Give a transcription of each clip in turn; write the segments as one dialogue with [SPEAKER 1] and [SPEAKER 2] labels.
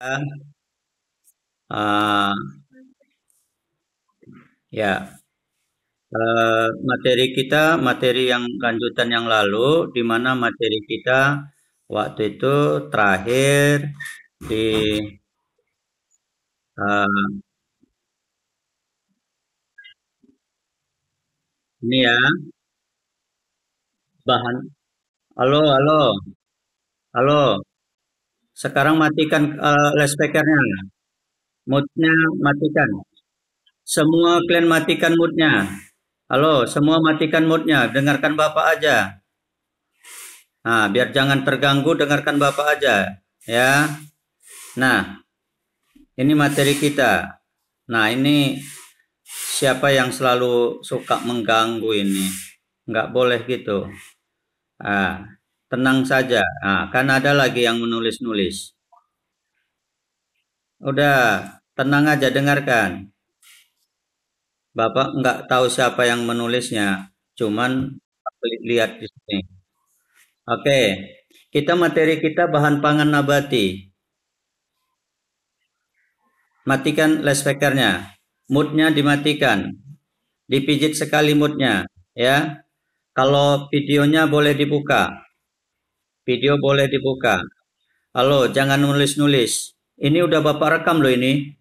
[SPEAKER 1] Uh, ya, materi kita, materi yang lanjutan yang lalu, di mana materi kita waktu itu terakhir di uh, ini ya, bahan. Halo, halo, halo. Sekarang matikan loudspeakernya, moodnya matikan. Semua kalian matikan moodnya. Halo, semua matikan moodnya. Dengarkan Bapak aja. Nah, biar jangan terganggu, dengarkan Bapak aja. Ya. Nah, ini materi kita. Nah, ini siapa yang selalu suka mengganggu ini? Nggak boleh gitu. Ah, tenang saja. Nah, kan ada lagi yang menulis-nulis. Udah, tenang aja dengarkan. Bapak nggak tahu siapa yang menulisnya. Cuman lihat di sini. Oke, kita materi kita bahan pangan nabati. Matikan loudspeakernya. Moodnya dimatikan. Dipijit sekali moodnya. Ya, kalau videonya boleh dibuka. Video boleh dibuka. Halo, jangan nulis-nulis. Ini udah Bapak rekam loh ini.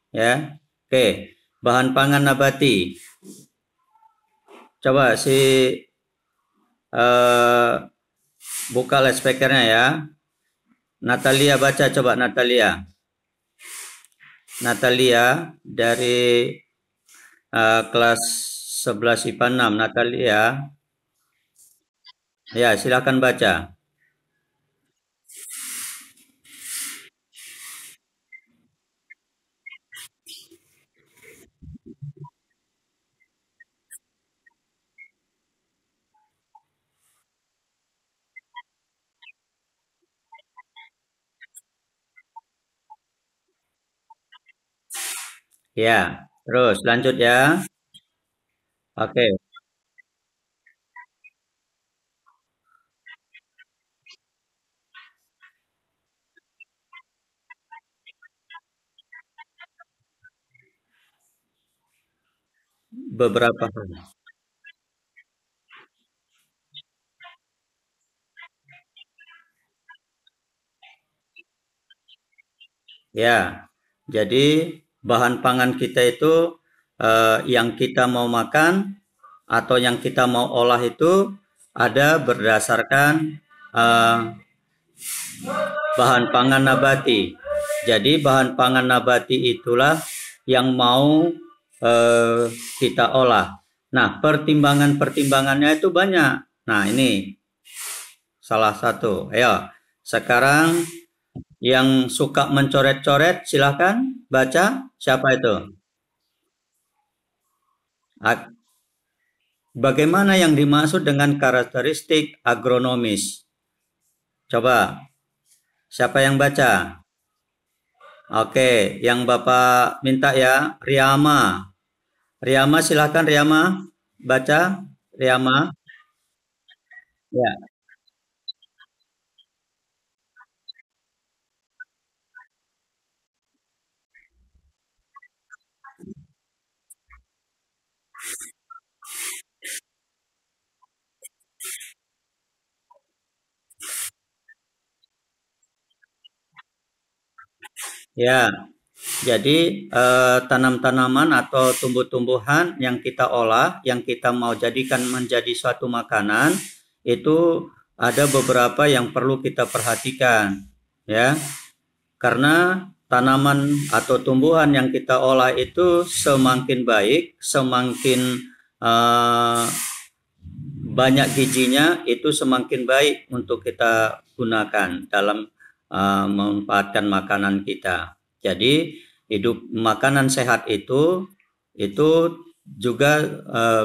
[SPEAKER 1] Ya, oke. Bahan pangan nabati. Coba eh, buka loudspeakernya ya. Natalia baca coba Natalia. Natalia dari kelas 11 IPA 6. Natalia. Ya, silakan baca. Ya, terus lanjut ya. Oke, beberapa hal. Ya, jadi bahan pangan kita itu yang kita mau makan atau yang kita mau olah itu ada berdasarkan eh, bahan pangan nabati. Jadi bahan pangan nabati itulah yang mau eh, kita olah. Nah, pertimbangannya itu banyak. Nah, ini salah satu. Ayo, sekarang yang suka mencoret-coret silahkan baca. Siapa itu? Bagaimana yang dimaksud dengan karakteristik agronomis? Coba, siapa yang baca? Oke, yang Bapak minta ya, Riyama. Riyama silahkan Riyama baca. Riyama. Ya, ya. Jadi tanam-tanaman atau tumbuh-tumbuhan yang kita olah, yang kita mau jadikan menjadi suatu makanan, itu ada beberapa yang perlu kita perhatikan, ya. Karena tanaman atau tumbuhan yang kita olah itu semakin baik, semakin uh, banyak gizinya, itu semakin baik untuk kita gunakan dalam memanfaatkan makanan kita. Jadi hidup makanan sehat itu juga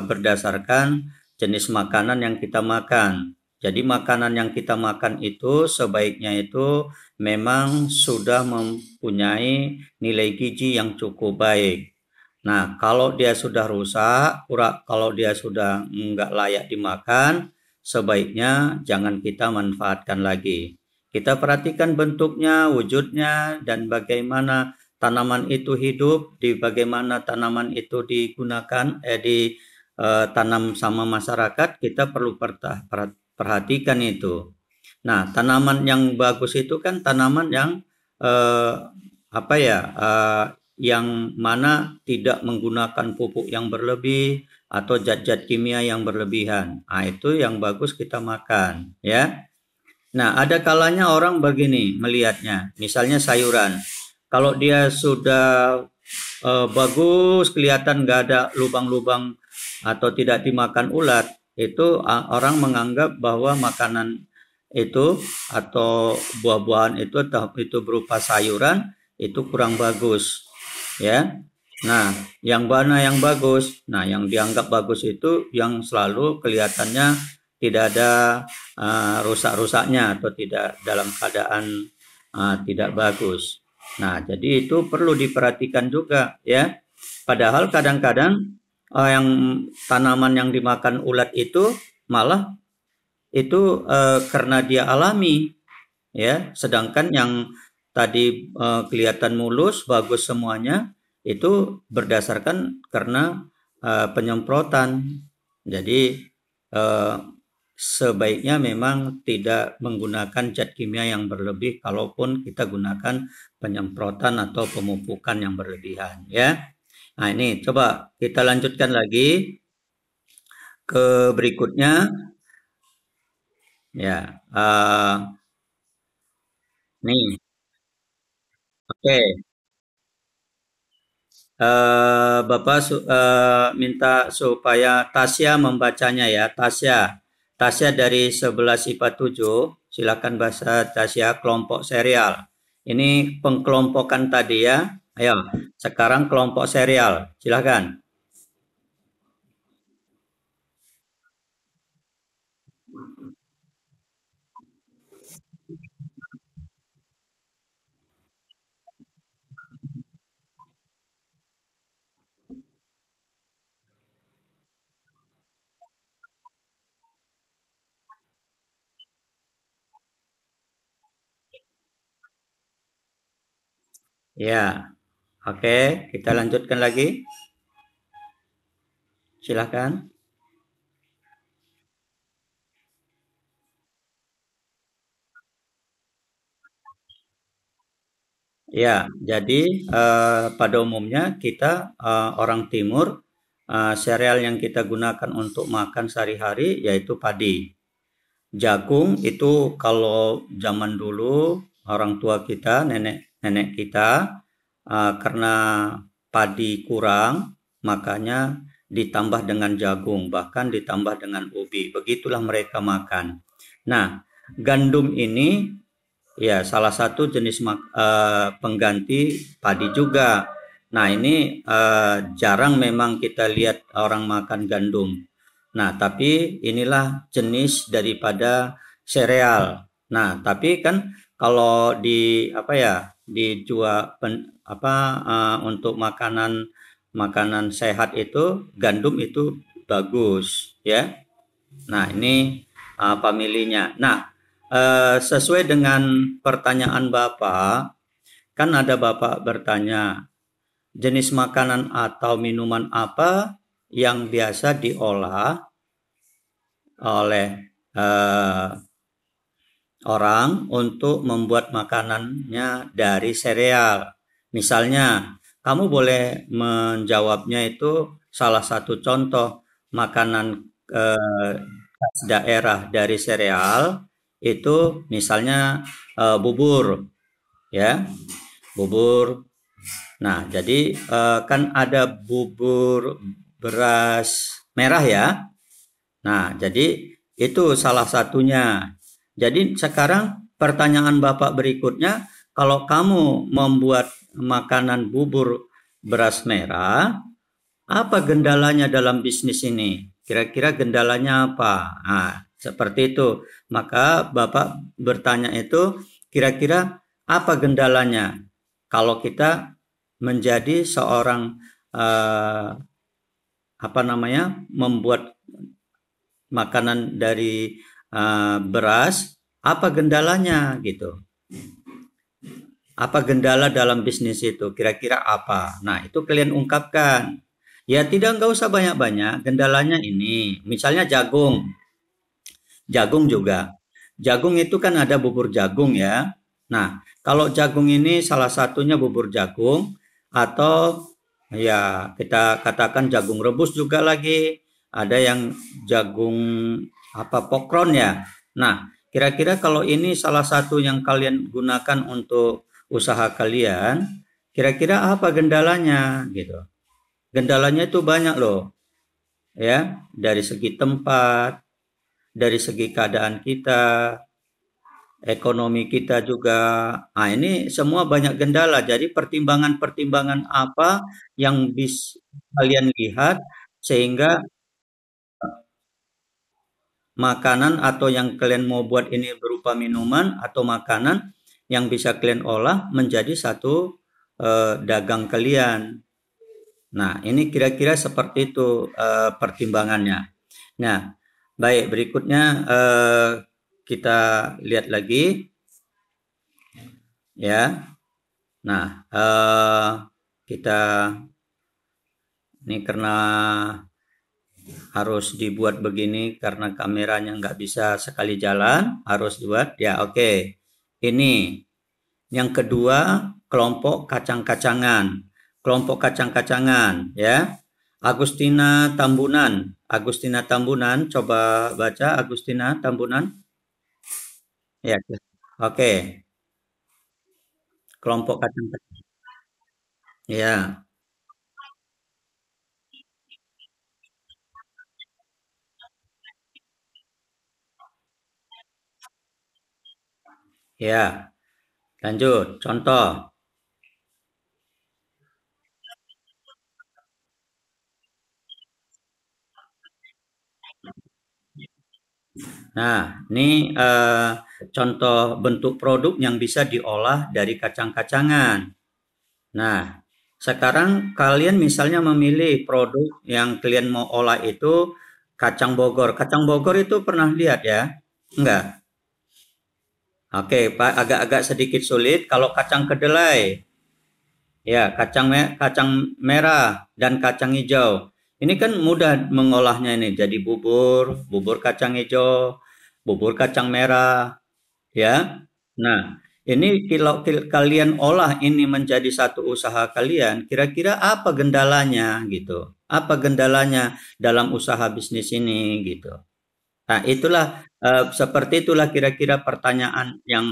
[SPEAKER 1] berdasarkan jenis makanan yang kita makan. Jadi makanan yang kita makan itu sebaiknya itu memang sudah mempunyai nilai gizi yang cukup baik. Nah, kalau dia sudah rusak, kalau dia sudah nggak layak dimakan, sebaiknya jangan kita manfaatkan lagi. Kita perhatikan bentuknya, wujudnya, dan bagaimana tanaman itu hidup, bagaimana tanaman itu digunakan, ditanam sama masyarakat, kita perlu perhatikan itu. Nah, tanaman yang bagus itu kan tanaman yang yang mana tidak menggunakan pupuk yang berlebih atau zat-zat kimia yang berlebihan. Nah, itu yang bagus kita makan, ya. Nah, ada kalanya orang begini melihatnya, misalnya sayuran. Kalau dia sudah bagus, kelihatan nggak ada lubang-lubang atau tidak dimakan ulat, itu orang menganggap bahwa makanan itu atau buah-buahan itu berupa sayuran itu kurang bagus, ya. Nah, yang mana yang bagus? Nah, yang dianggap bagus itu yang selalu kelihatannya tidak ada rusak-rusaknya atau tidak dalam keadaan tidak bagus. Nah, jadi itu perlu diperhatikan juga, ya. Padahal kadang-kadang yang tanaman yang dimakan ulat itu malah itu karena dia alami, ya. Sedangkan yang tadi kelihatan mulus, bagus semuanya, itu berdasarkan karena penyemprotan. Jadi sebaiknya memang tidak menggunakan zat kimia yang berlebih, kalaupun kita gunakan penyemprotan atau pemupukan yang berlebihan, ya. Nah, ini coba kita lanjutkan lagi ke berikutnya, ya. Nih, oke. Bapak minta supaya Tasya membacanya, ya. Tasya dari 11 IPA 7, silakan bahasa Tasya kelompok serial. Ini pengkelompokan tadi, ya. Ayo, sekarang kelompok serial, silakan. Ya, oke, kita lanjutkan lagi. Silakan. Ya, jadi pada umumnya kita orang Timur, sereal yang kita gunakan untuk makan sehari-hari yaitu padi. Jagung itu kalau zaman dulu orang tua kita, nenek-nenek kita, karena padi kurang, makanya ditambah dengan jagung, bahkan ditambah dengan ubi. Begitulah mereka makan. Nah, gandum ini ya salah satu jenis pengganti padi juga. Nah, ini jarang memang kita lihat orang makan gandum. Nah, tapi inilah jenis daripada sereal. Nah, tapi kan kalau dijual untuk makanan sehat itu gandum itu bagus, ya. Nah, ini familinya. Nah, sesuai dengan pertanyaan Bapak, kan ada Bapak bertanya, jenis makanan atau minuman apa yang biasa diolah oleh orang untuk membuat makanannya dari sereal. Misalnya, kamu boleh menjawabnya itu salah satu contoh makanan daerah dari sereal itu misalnya bubur, ya, bubur. Nah, jadi kan ada bubur beras merah, ya. Nah, jadi itu salah satunya. Jadi sekarang pertanyaan Bapak berikutnya, kalau kamu membuat makanan bubur beras merah, apa gendalanya dalam bisnis ini? Kira-kira gendalanya apa? Nah, seperti itu. Maka Bapak bertanya itu, kira-kira apa gendalanya? Kalau kita menjadi seorang membuat makanan dari beras Apa gendalanya gitu? Apa gendala dalam bisnis itu? Kira-kira apa? Nah, itu kalian ungkapkan. Ya, nggak usah banyak-banyak. Gendalanya ini, misalnya jagung. Jagung juga. Jagung itu kan ada bubur jagung ya. Nah, kalau jagung ini salah satunya bubur jagung atau ya kita katakan jagung rebus juga lagi. Ada yang jagung apa pokron ya. Nah, kira-kira kalau ini salah satu yang kalian gunakan untuk usaha kalian, kira-kira apa gendalanya gitu. Gendalanya itu banyak loh. Ya, dari segi tempat, dari segi keadaan kita, ekonomi kita juga. Nah, ini semua banyak gendala. Jadi pertimbangan-pertimbangan apa yang bisa kalian lihat sehingga makanan atau yang kalian mau buat ini berupa minuman atau makanan yang bisa kalian olah menjadi satu dagang kalian. Nah, ini kira-kira seperti itu pertimbangannya. Nah, baik berikutnya kita lihat lagi ya. Nah, kita ini karena harus dibuat begini karena kameranya nggak bisa sekali jalan, harus buat ya oke. Ini yang kedua kelompok kacang-kacangan. Kelompok kacang-kacangan ya. Agustina Tambunan. Agustina Tambunan, coba baca Agustina Tambunan. Ya. Oke. Kelompok kacang-kacang. Ya. Ya. Lanjut. Contoh. Nah, ini contoh bentuk produk yang bisa diolah dari kacang-kacangan. Nah, sekarang kalian misalnya memilih produk yang kalian mau olah itu kacang Bogor. Kacang Bogor itu pernah lihat ya? Enggak. Oke, Pak, agak-agak sedikit sulit. Kalau kacang kedelai, ya kacang merah dan kacang hijau. Ini kan mudah mengolahnya ini jadi bubur, bubur kacang hijau, bubur kacang merah, ya. Nah, ini kalau kalian olah ini menjadi satu usaha kalian, kira-kira apa gendalanya gitu? Apa gendalanya dalam usaha bisnis ini gitu? Nah, seperti itulah kira-kira pertanyaan yang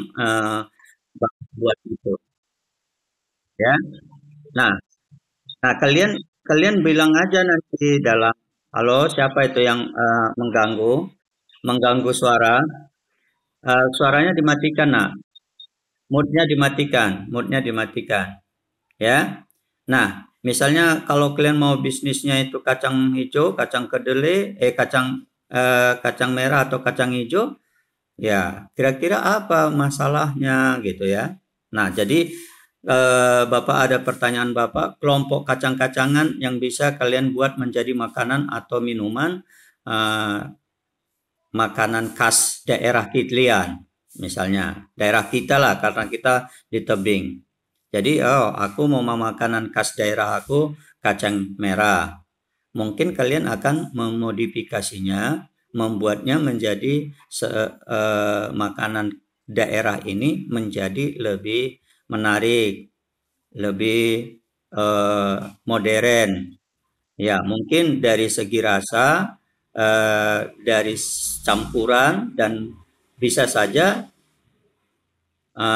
[SPEAKER 1] buat itu, ya. Nah, nah kalian kalian bilang aja nanti dalam, halo siapa itu yang mengganggu, mengganggu suara, suaranya dimatikan, nak. Moodnya dimatikan, ya. Nah, misalnya kalau kalian mau bisnisnya itu kacang hijau, kacang kedelai, kacang merah atau kacang hijau, ya kira-kira apa masalahnya gitu ya. Nah, jadi Bapak ada pertanyaan Bapak, kelompok kacang-kacangan yang bisa kalian buat menjadi makanan atau minuman, eh, makanan khas daerah kalian. Misalnya daerah kita lah karena kita di tebing. Jadi, oh, aku mau makanan khas daerah aku kacang merah. Mungkin kalian akan memodifikasinya, membuatnya menjadi makanan daerah ini menjadi lebih menarik, lebih modern. Ya, mungkin dari segi rasa, dari campuran dan bisa saja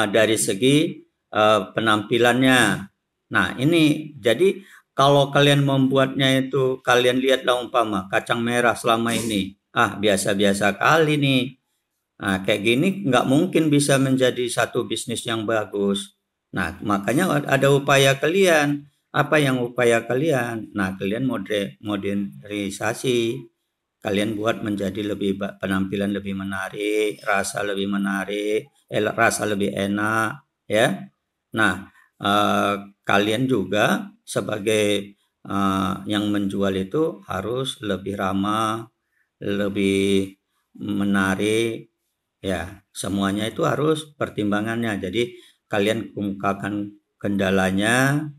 [SPEAKER 1] dari segi penampilannya. Nah, ini jadi kalau kalian membuatnya itu kalian lihatlah umpama kacang merah selama ini, biasa-biasa kali nih. Nah, kayak gini nggak mungkin bisa menjadi satu bisnis yang bagus. Nah, makanya ada upaya kalian. Apa yang upaya kalian? Nah, kalian modernisasi. Kalian buat menjadi penampilan lebih menarik, rasa lebih enak, ya. Nah, kalian juga sebagai yang menjual itu harus lebih ramah, lebih menarik, Ya, semuanya itu harus pertimbangannya. Jadi kalian kemukakan kendalanya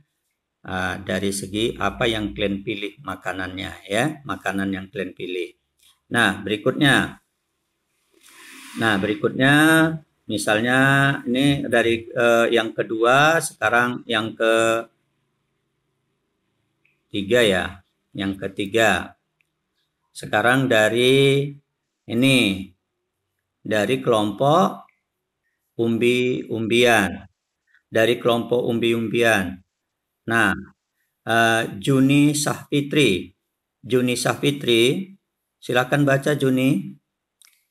[SPEAKER 1] dari segi apa yang kalian pilih makanannya ya, makanan yang kalian pilih. Nah, berikutnya misalnya ini dari yang kedua, sekarang yang ketiga ya. Yang ketiga. Sekarang ini dari kelompok umbi-umbian. Dari kelompok umbi-umbian. Nah, Juni Sahfitri. Juni Sahfitri, silakan baca Juni.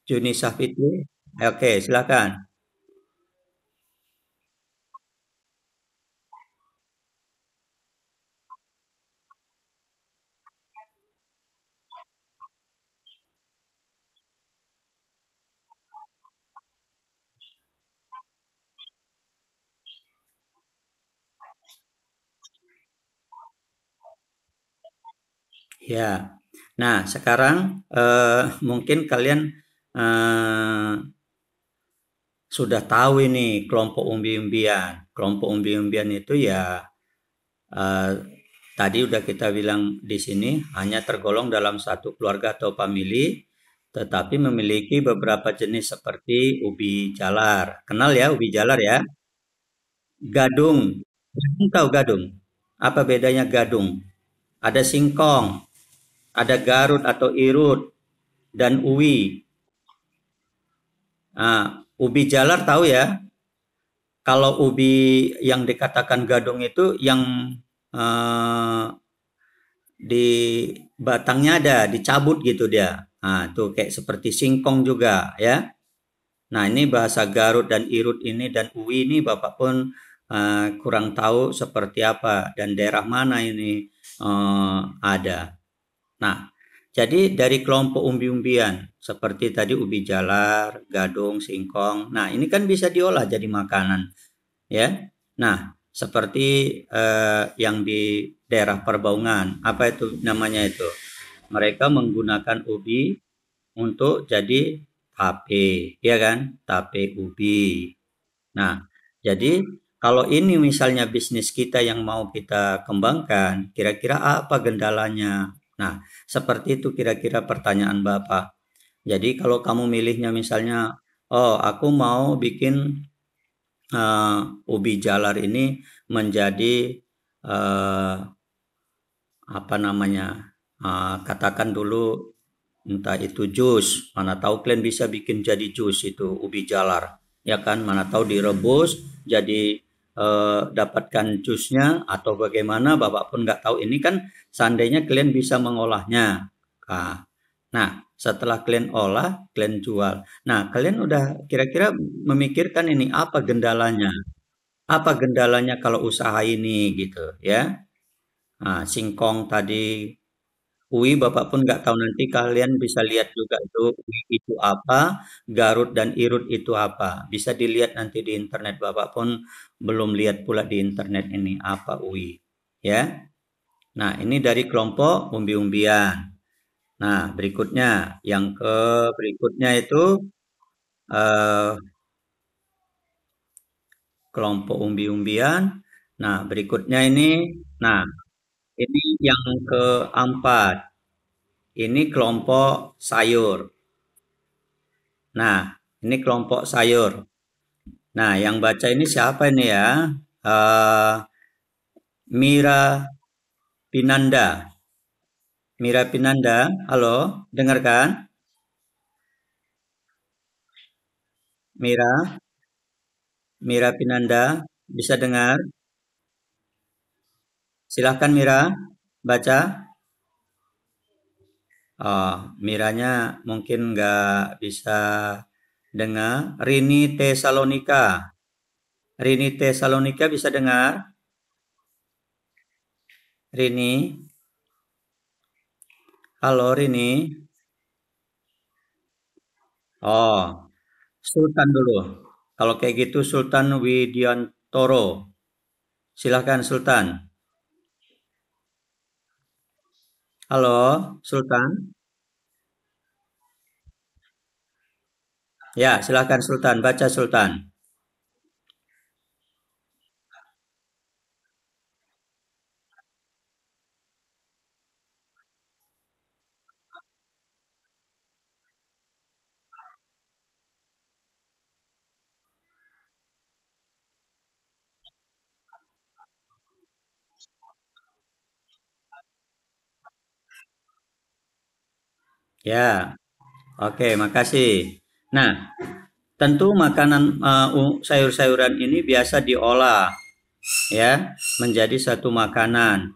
[SPEAKER 1] Juni Sahfitri. Oke, silakan. Ya. Nah, sekarang mungkin kalian eh, sudah tahu ini kelompok umbi-umbian. Kelompok umbi-umbian itu ya eh, tadi udah kita bilang di sini hanya tergolong dalam satu keluarga atau famili, tetapi memiliki beberapa jenis seperti ubi jalar. Kenal ya ubi jalar ya? Gadung. Gadung tahu gadung? Apa bedanya gadung? Ada singkong, ada garut atau irut, dan uwi. Ubi jalar tahu ya? Kalau ubi yang dikatakan gadung itu yang eh, di batangnya ada, dicabut gitu dia. Nah, tuh kayak seperti singkong juga ya. Nah, ini bahasa Garut dan Irut ini dan Uwi ini Bapak pun kurang tahu seperti apa dan daerah mana ini ada. Nah, jadi dari kelompok umbi-umbian seperti tadi ubi jalar, gadung, singkong. Nah, ini kan bisa diolah jadi makanan ya. Nah, seperti yang di daerah Perbaungan, apa itu namanya itu? Mereka menggunakan ubi untuk jadi tape, ya kan? Tape ubi. Nah, jadi kalau ini misalnya bisnis kita yang mau kita kembangkan, kira-kira apa gendalanya? Nah, seperti itu kira-kira pertanyaan Bapak. Jadi kalau kamu milihnya misalnya, oh aku mau bikin ubi jalar ini menjadi uh, apa namanya? Katakan dulu entah itu jus, mana tahu kalian bisa bikin jadi jus itu ubi jalar, ya kan? Mana tahu direbus jadi dapatkan jusnya atau bagaimana, Bapak pun nggak tahu. Ini kan seandainya kalian bisa mengolahnya. Nah, setelah kalian olah, kalian jual. Nah, kalian udah kira-kira memikirkan ini apa gendalanya? Apa gendalanya kalau usaha ini gitu ya? Nah, singkong tadi, UI Bapak pun nggak tahu, nanti kalian bisa lihat juga itu UI itu apa, Garut dan Irut itu apa. Bisa dilihat nanti di internet. Bapak pun belum lihat pula di internet ini apa UI. Ya. Nah, ini dari kelompok umbi-umbian. Nah, berikutnya itu eh, kelompok umbi-umbian. Nah, berikutnya nah ini yang keempat. Ini kelompok sayur. Nah, ini kelompok sayur. Nah, yang baca ini siapa ini ya? Eh, Mira Pinanda. Mira Pinanda, halo, dengarkan? Mira, Mira Pinanda, bisa dengar? Silahkan Mira, baca. Oh, Miranya mungkin nggak bisa dengar. Rini Tesalonika. Rini Tesalonika bisa dengar? Rini, halo Rini. Oh, Sultan dulu. Kalau kayak gitu Sultan Widiantoro. Silahkan Sultan. Halo Sultan. Ya, silakan Sultan, baca Sultan. Ya, oke, makasih. Nah, tentu makanan sayur-sayuran ini biasa diolah ya menjadi satu makanan.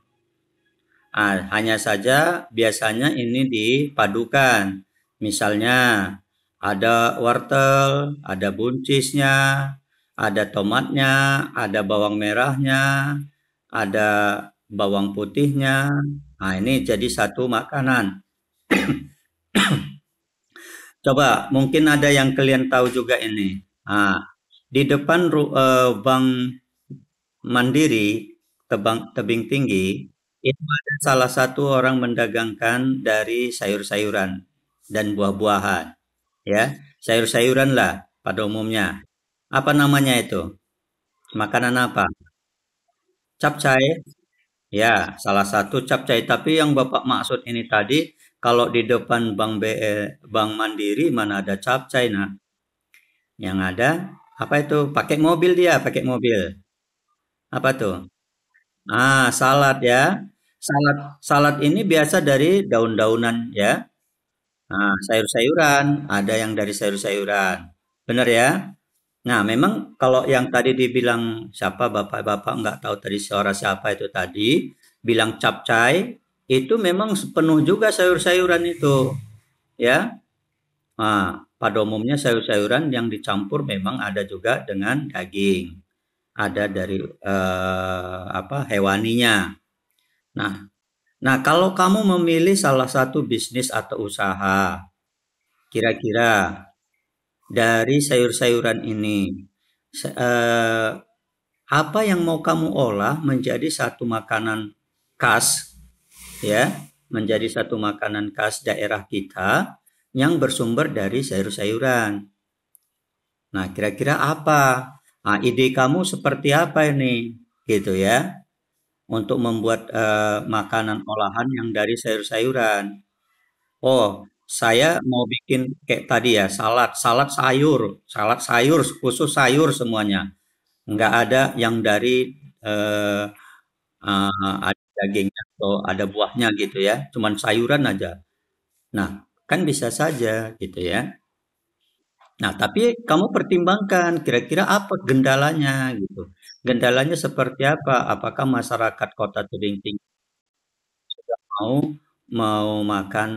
[SPEAKER 1] Hanya saja biasanya ini dipadukan. Misalnya ada wortel, ada buncisnya, ada tomatnya, ada bawang merahnya, ada bawang putihnya. Nah, ini jadi satu makanan. Coba mungkin ada yang kalian tahu juga ini. Di depan Bank Mandiri, tebing tinggi, itu ada salah satu orang mendagangkan dari sayur-sayuran dan buah-buahan. Ya, sayur-sayuran lah pada umumnya. Apa namanya itu? Makanan apa? Capcay. Ya, salah satu capcay. Tapi yang Bapak maksud ini tadi, kalau di depan Bank Mandiri mana ada capcay, nah, yang ada apa itu? Pakai mobil dia, pakai mobil. Apa tuh? Salad ya. Salad salad ini biasa dari daun-daunan ya. Sayur-sayuran, ada yang dari sayur-sayuran. Benar ya? Nah, memang kalau yang tadi dibilang siapa bapak-bapak nggak tahu tadi suara siapa itu tadi, bilang capcay, itu memang penuh juga sayur-sayuran itu, ya. Pada umumnya sayur-sayuran yang dicampur memang ada juga dengan daging, ada dari apa hewaninya. Nah, nah kalau kamu memilih salah satu bisnis atau usaha, kira-kira dari sayur-sayuran ini, apa yang mau kamu olah menjadi satu makanan khas ya, menjadi satu makanan khas daerah kita yang bersumber dari sayur-sayuran. Nah, kira-kira apa? Ide kamu seperti apa ini? Gitu ya, untuk membuat makanan olahan yang dari sayur-sayuran. Oh, saya mau bikin kayak tadi ya, salad sayur, khusus sayur semuanya. Nggak ada yang dari eh, ada dagingnya atau ada buahnya gitu ya, cuman sayuran aja. Nah, kan bisa saja gitu ya. Nah, tapi kamu pertimbangkan kira-kira apa gendalanya gitu. Gendalanya seperti apa? Apakah masyarakat Kota Tebing Tinggi mau mau makan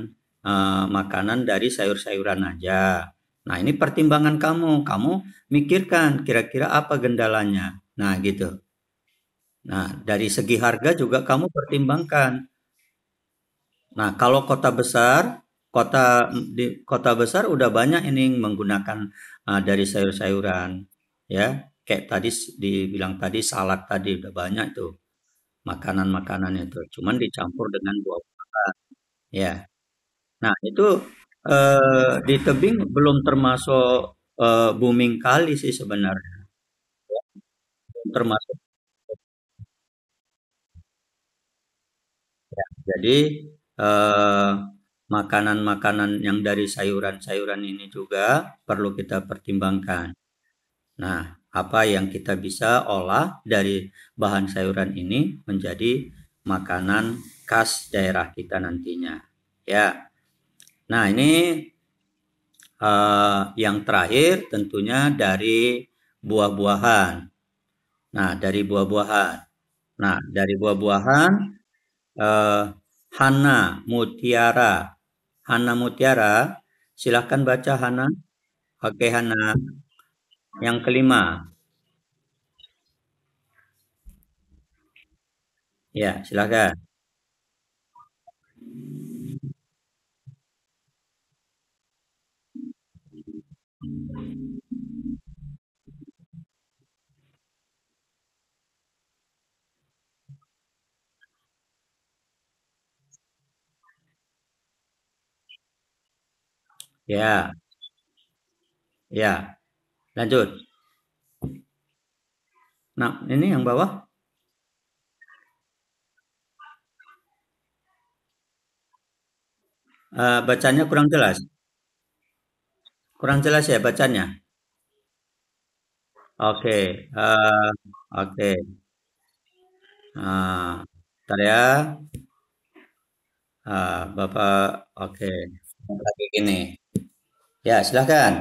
[SPEAKER 1] makanan dari sayur-sayuran aja? Nah, ini pertimbangan kamu. Kamu mikirkan kira-kira apa gendalanya. Nah, gitu. Nah, dari segi harga juga kamu pertimbangkan. Nah, kalau di kota besar udah banyak ini yang menggunakan dari sayur-sayuran, ya. Kayak tadi dibilang tadi salad tadi udah banyak tuh makanan-makanan itu. Cuman dicampur dengan buah-buahan, ya. Nah, itu di tebing belum termasuk booming kali sih sebenarnya. Termasuk ya. Jadi eh, makanan-makanan yang dari sayuran-sayuran ini juga perlu kita pertimbangkan. Nah, apa yang kita bisa olah dari bahan sayuran ini menjadi makanan khas daerah kita nantinya. Ya. Nah, ini yang terakhir tentunya dari buah-buahan. Nah, dari buah-buahan. Nah, dari buah-buahan eh, Hana Mutiara. Hana Mutiara, silahkan baca Hana. Oke, Hana. Yang kelima. Ya, silahkan. Ya, Ya, lanjut. Nah, ini yang bawah. Bacanya kurang jelas. Kurang jelas ya bacanya. Oke, oke. Bentar ya. Bapak, oke. Lagi gini. Ya, silahkan.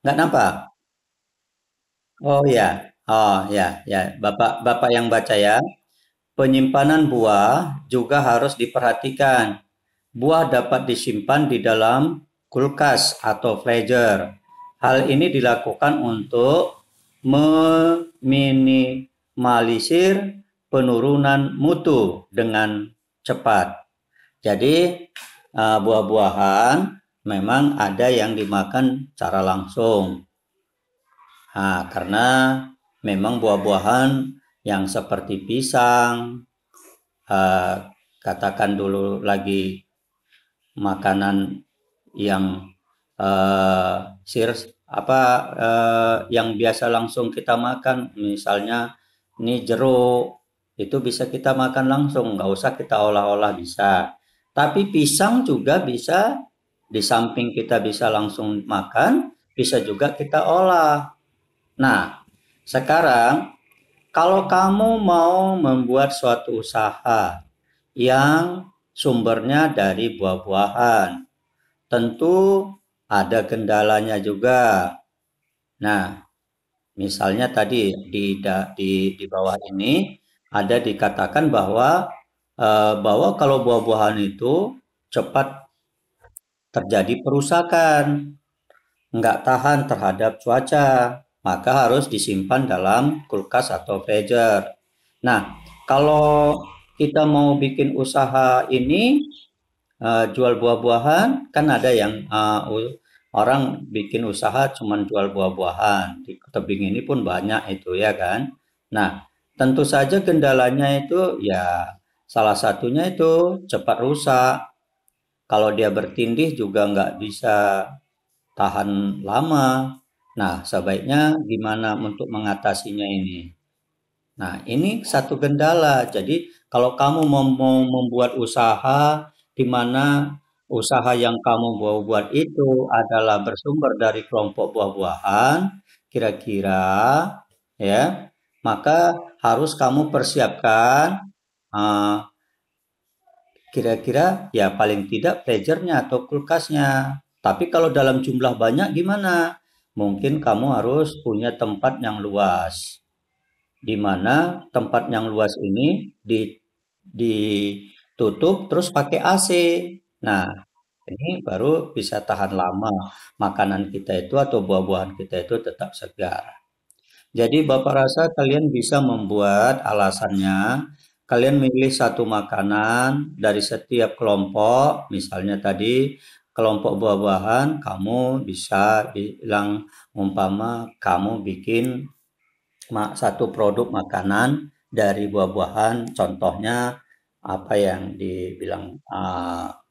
[SPEAKER 1] Nggak nampak? Oh ya, oh ya, ya. Bapak, Bapak yang baca ya. Penyimpanan buah juga harus diperhatikan. Buah dapat disimpan di dalam kulkas atau freezer. Hal ini dilakukan untuk meminimalisir penurunan mutu dengan cepat. Jadi buah-buahan memang ada yang dimakan secara langsung. Karena memang buah-buahan yang seperti pisang, uh, katakan dulu lagi makanan yang sir apa yang biasa langsung kita makan, misalnya ini jeruk, itu bisa kita makan langsung, nggak usah kita olah-olah bisa. Tapi pisang juga bisa, di samping kita bisa langsung makan, bisa juga kita olah. Nah, sekarang kalau kamu mau membuat suatu usaha yang sumbernya dari buah-buahan, tentu ada kendalanya juga. Nah, misalnya tadi di bawah ini ada dikatakan bahwa kalau buah-buahan itu cepat terjadi perusakan, nggak tahan terhadap cuaca, maka harus disimpan dalam kulkas atau freezer. Nah, kalau kita mau bikin usaha ini, jual buah-buahan, kan ada yang orang bikin usaha cuman jual buah-buahan. Di tebing ini pun banyak itu ya kan. Nah, tentu saja kendalanya itu ya salah satunya itu cepat rusak. Kalau dia bertindih juga nggak bisa tahan lama. Nah, sebaiknya gimana untuk mengatasinya ini? Nah, ini satu kendala. Jadi, kalau kamu mau membuat usaha di mana usaha yang kamu mau buat itu adalah bersumber dari kelompok buah-buahan, kira-kira ya, maka harus kamu persiapkan eh, kira-kira ya paling tidak freezernya atau kulkasnya. Tapi kalau dalam jumlah banyak gimana? Mungkin kamu harus punya tempat yang luas, di mana tempat yang luas ini ditutup terus pakai AC. Nah, ini baru bisa tahan lama. Makanan kita itu atau buah-buahan kita itu tetap segar. Jadi Bapak rasa kalian bisa membuat alasannya, kalian milih satu makanan dari setiap kelompok, misalnya tadi kelompok buah-buahan, kamu bisa bilang umpama kamu bikin satu produk makanan dari buah-buahan, contohnya apa yang dibilang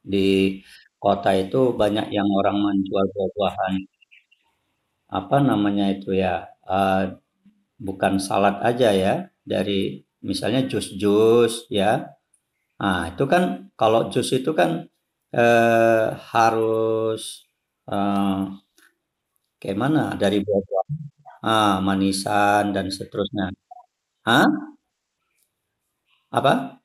[SPEAKER 1] di kota itu banyak yang orang menjual buah-buahan, apa namanya itu ya, bukan salad aja ya, dari misalnya jus-jus ya. Nah, itu kan kalau jus itu kan harus eh, kayak mana dari buah-buahan, manisan dan seterusnya. Hah? Apa?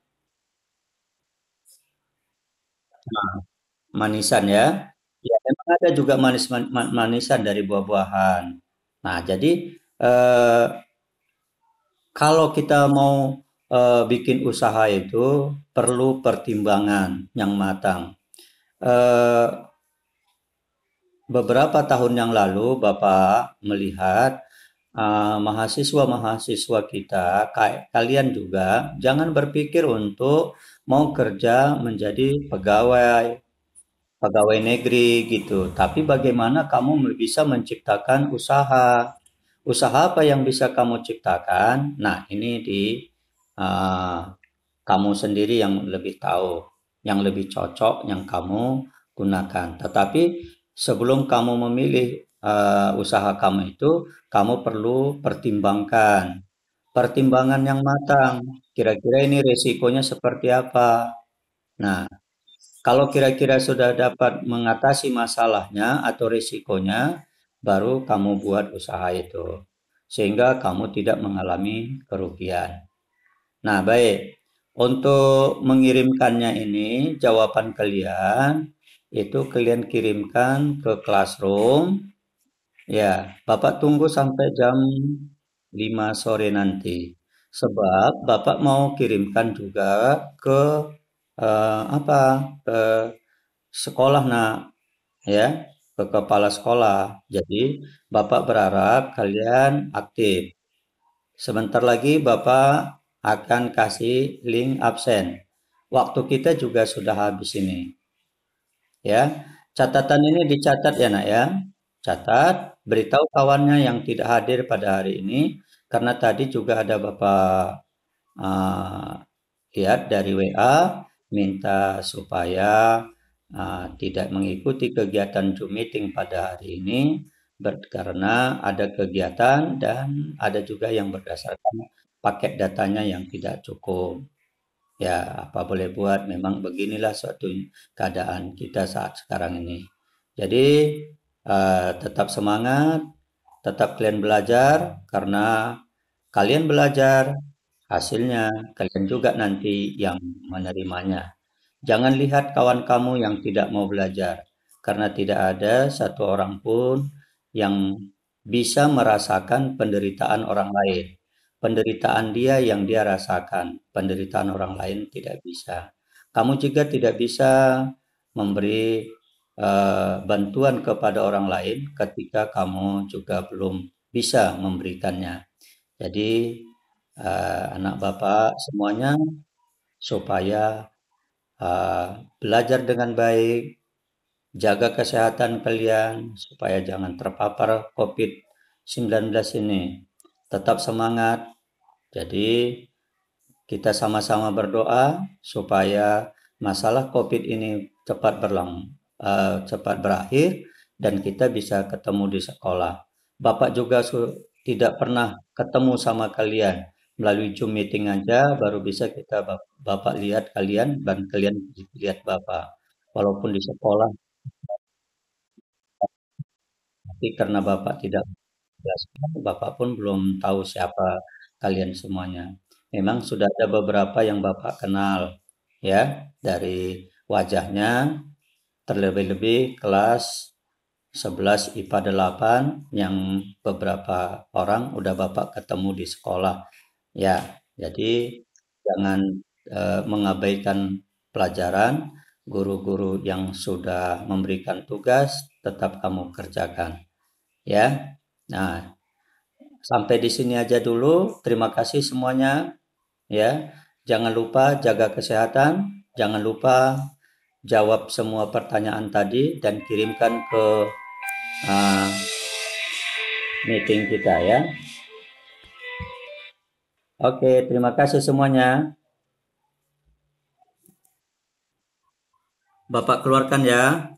[SPEAKER 1] Manisan ya. Ya, memang ada juga manisan dari buah-buahan. Nah, jadi eh, kalau kita mau bikin usaha itu perlu pertimbangan yang matang. Eh, Beberapa tahun yang lalu Bapak melihat mahasiswa-mahasiswa kita, kayak kalian juga, jangan berpikir untuk mau kerja menjadi pegawai pegawai negeri gitu. Tapi bagaimana kamu bisa menciptakan usaha? Usaha apa yang bisa kamu ciptakan? Nah, ini kamu sendiri yang lebih tahu, yang lebih cocok yang kamu gunakan. Tetapi sebelum kamu memilih usaha kamu itu, kamu perlu pertimbangan yang matang. Kira-kira ini resikonya seperti apa? Nah, kalau kira-kira sudah dapat mengatasi masalahnya atau risikonya, baru kamu buat usaha itu. Sehingga kamu tidak mengalami kerugian. Nah, baik. Untuk mengirimkannya ini, jawaban kalian, itu kalian kirimkan ke Classroom. Ya, Bapak tunggu sampai jam 5 sore nanti. Sebab Bapak mau kirimkan juga ke apa? Ke sekolah, Nak, ya, ke kepala sekolah. Jadi, Bapak berharap kalian aktif. Sebentar lagi Bapak akan kasih link absen. Waktu kita juga sudah habis ini. Ya, catatan ini dicatat ya nak ya. Catat, beritahu kawannya yang tidak hadir pada hari ini. Karena tadi juga ada Bapak uh, lihat dari WA minta supaya tidak mengikuti kegiatan Zoom meeting pada hari ini karena ada kegiatan dan ada juga yang berdasarkan paket datanya yang tidak cukup. Ya, apa boleh buat, memang beginilah suatu keadaan kita saat sekarang ini. Jadi, tetap semangat, tetap kalian belajar, karena kalian belajar, hasilnya kalian juga nanti yang menerimanya. Jangan lihat kawan kamu yang tidak mau belajar, karena tidak ada satu orang pun yang bisa merasakan penderitaan orang lain. Penderitaan dia yang dia rasakan, penderitaan orang lain tidak bisa. Kamu juga tidak bisa memberi bantuan kepada orang lain ketika kamu juga belum bisa memberikannya. Jadi anak Bapak semuanya supaya belajar dengan baik, jaga kesehatan kalian supaya jangan terpapar COVID-19 ini. Tetap semangat. Jadi kita sama-sama berdoa supaya masalah COVID ini cepat berakhir dan kita bisa ketemu di sekolah. Bapak juga tidak pernah ketemu sama kalian melalui Zoom meeting aja baru bisa kita Bapak lihat kalian dan kalian lihat Bapak. Walaupun di sekolah, tapi karena Bapak tidak jelaskan, Bapak pun belum tahu siapa kalian semuanya. Memang sudah ada beberapa yang Bapak kenal, ya, dari wajahnya, terlebih-lebih kelas 11 IPA 8 yang beberapa orang udah Bapak ketemu di sekolah. Ya, jadi jangan mengabaikan pelajaran, guru-guru yang sudah memberikan tugas tetap kamu kerjakan, ya. Nah, sampai di sini aja dulu. Terima kasih semuanya, ya. Jangan lupa jaga kesehatan, jangan lupa jawab semua pertanyaan tadi dan kirimkan ke uh, meeting kita ya. Oke, terima kasih semuanya. Bapak keluarkan ya.